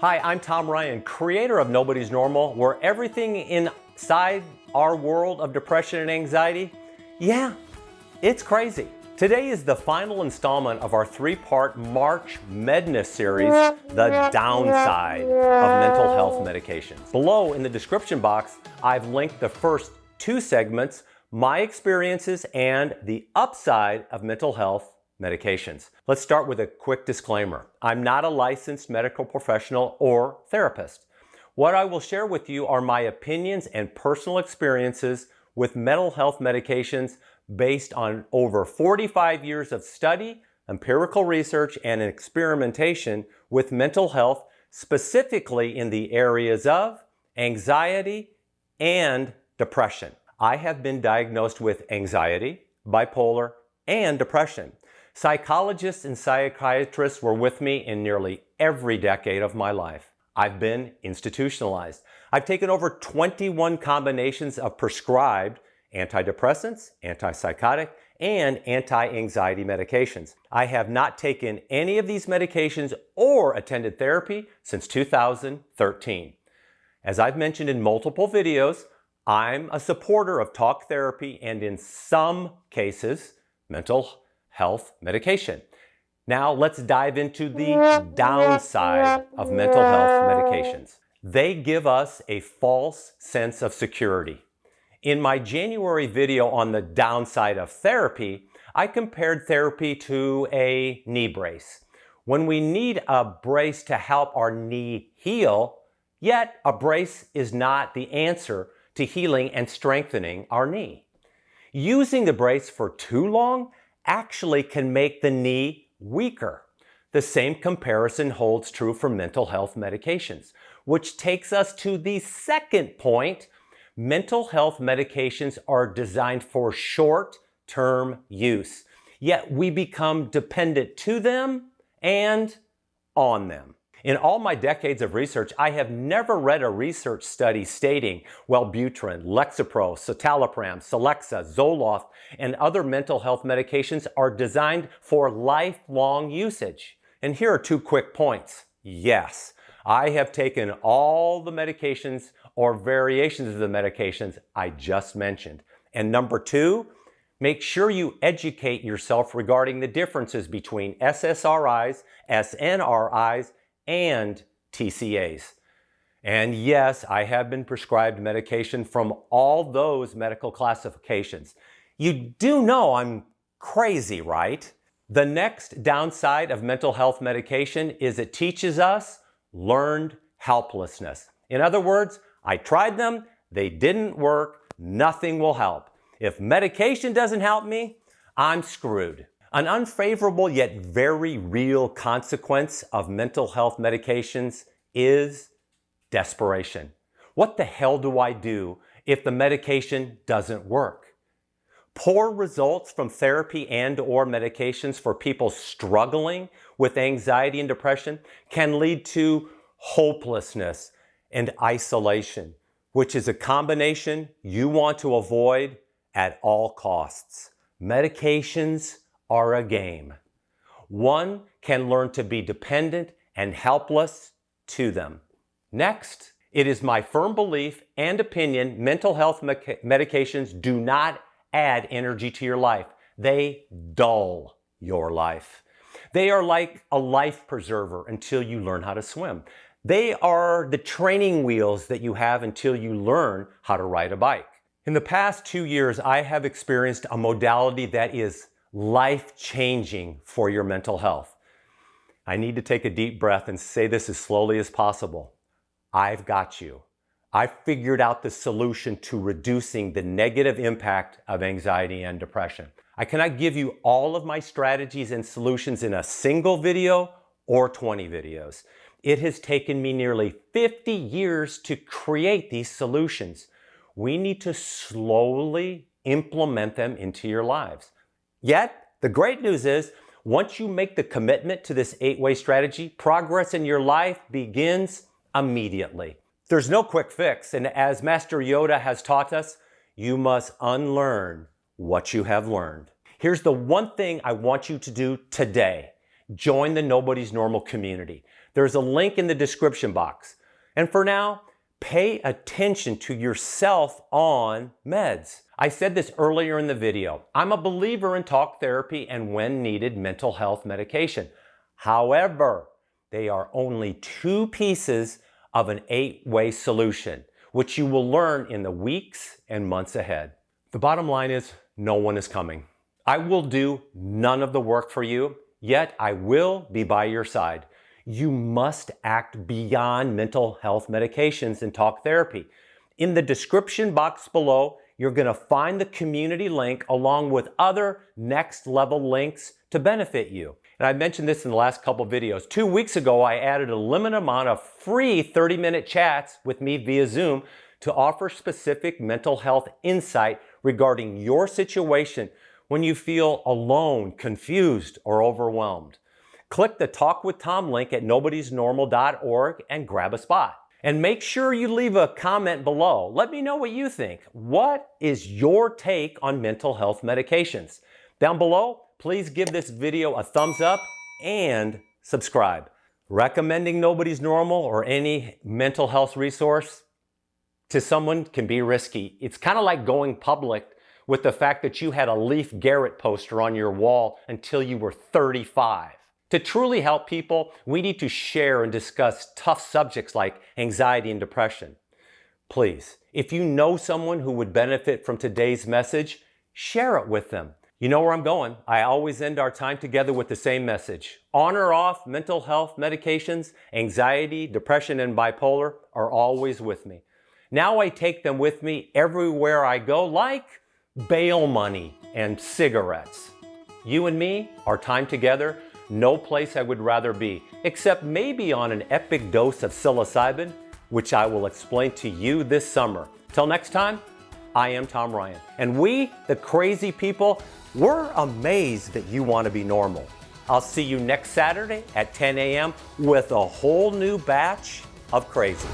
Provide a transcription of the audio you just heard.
Hi, I'm Tom Ryan, creator of Nobody's Normal, where everything inside our world of depression and anxiety, yeah, it's crazy. Today is the final installment of our three-part March MED-Ness series, The Downside of Mental Health Medications. Below in the description box, I've linked the first two segments, my experiences and the upside of mental health medications. Let's start with a quick disclaimer. I'm not a licensed medical professional or therapist. What I will share with you are my opinions and personal experiences with mental health medications based on over 45 years of study, empirical research, and experimentation with mental health, specifically in the areas of anxiety and depression. I have been diagnosed with anxiety, bipolar, and depression. Psychologists and psychiatrists were with me in nearly every decade of my life. I've been institutionalized. I've taken over 21 combinations of prescribed antidepressants, antipsychotic, and anti-anxiety medications. I have not taken any of these medications or attended therapy since 2013. As I've mentioned in multiple videos, I'm a supporter of talk therapy and in some cases, mental health medication. Now let's dive into the downside of mental health medications. They give us a false sense of security. In my January video on the downside of therapy, I compared therapy to a knee brace. When we need a brace to help our knee heal, yet a brace is not the answer to healing and strengthening our knee. Using the brace for too long actually can make the knee weaker. The same comparison holds true for mental health medications, which takes us to the second point. Mental health medications are designed for short-term use, yet we become dependent to them and on them. In all my decades of research, I have never read a research study stating Wellbutrin, Lexapro, citalopram, Celexa, Zoloft, and other mental health medications are designed for lifelong usage. And here are two quick points. Yes, I have taken all the medications or variations of the medications I just mentioned. And number two, make sure you educate yourself regarding the differences between SSRIs, SNRIs, and TCAs. And yes, I have been prescribed medication from all those medical classifications. You do know I'm crazy, right? The next downside of mental health medication is it teaches us learned helplessness. In other words, I tried them, they didn't work, nothing will help. If medication doesn't help me, I'm screwed. An unfavorable yet very real consequence of mental health medications is desperation. What the hell do I do if the medication doesn't work? Poor results from therapy and/or medications for people struggling with anxiety and depression can lead to hopelessness and isolation, which is a combination you want to avoid at all costs. Medications are a game. One can learn to be dependent and helpless to them. Next, it is my firm belief and opinion mental health medications do not add energy to your life. They dull your life. They are like a life preserver until you learn how to swim. They are the training wheels that you have until you learn how to ride a bike. In the past 2 years, I have experienced a modality that is life-changing for your mental health. I need to take a deep breath and say this as slowly as possible. I've got you. I've figured out the solution to reducing the negative impact of anxiety and depression. I cannot give you all of my strategies and solutions in a single video or 20 videos. It has taken me nearly 50 years to create these solutions. We need to slowly implement them into your lives. Yet, the great news is, once you make the commitment to this 8-way strategy, progress in your life begins immediately. There's no quick fix, and as Master Yoda has taught us, you must unlearn what you have learned. Here's the one thing I want you to do today. Join the Nobody's Normal community. There's a link in the description box. And for now, pay attention to yourself on meds. I said this earlier in the video. I'm a believer in talk therapy and, when needed, mental health medication. However, they are only 2 pieces of an 8-way solution, which you will learn in the weeks and months ahead. The bottom line is, no one is coming. I will do none of the work for you, yet I will be by your side. You must act beyond mental health medications and talk therapy. In the description box below, you're going to find the community link along with other next level links to benefit you. And I mentioned this in the last couple videos. 2 weeks ago, I added a limited amount of free 30-minute chats with me via Zoom to offer specific mental health insight regarding your situation when you feel alone, confused, or overwhelmed. Click the Talk with Tom link at nobodiesnormal.org and grab a spot. And make sure you leave a comment below. Let me know what you think. What is your take on mental health medications? Down below, please give this video a thumbs up and subscribe. Recommending Nobody's Normal or any mental health resource to someone can be risky. It's kind of like going public with the fact that you had a Leif Garrett poster on your wall until you were 35. To truly help people, we need to share and discuss tough subjects like anxiety and depression. Please, if you know someone who would benefit from today's message, share it with them. You know where I'm going. I always end our time together with the same message. On or off mental health medications, anxiety, depression, and bipolar are always with me. Now I take them with me everywhere I go, like bail money and cigarettes. You and me, our time together, no place I would rather be, except maybe on an epic dose of psilocybin, which I will explain to you this summer. Till next time, I am Tom Ryan. And we, the crazy people, we're amazed that you want to be normal. I'll see you next Saturday at 10 a.m. with a whole new batch of crazy.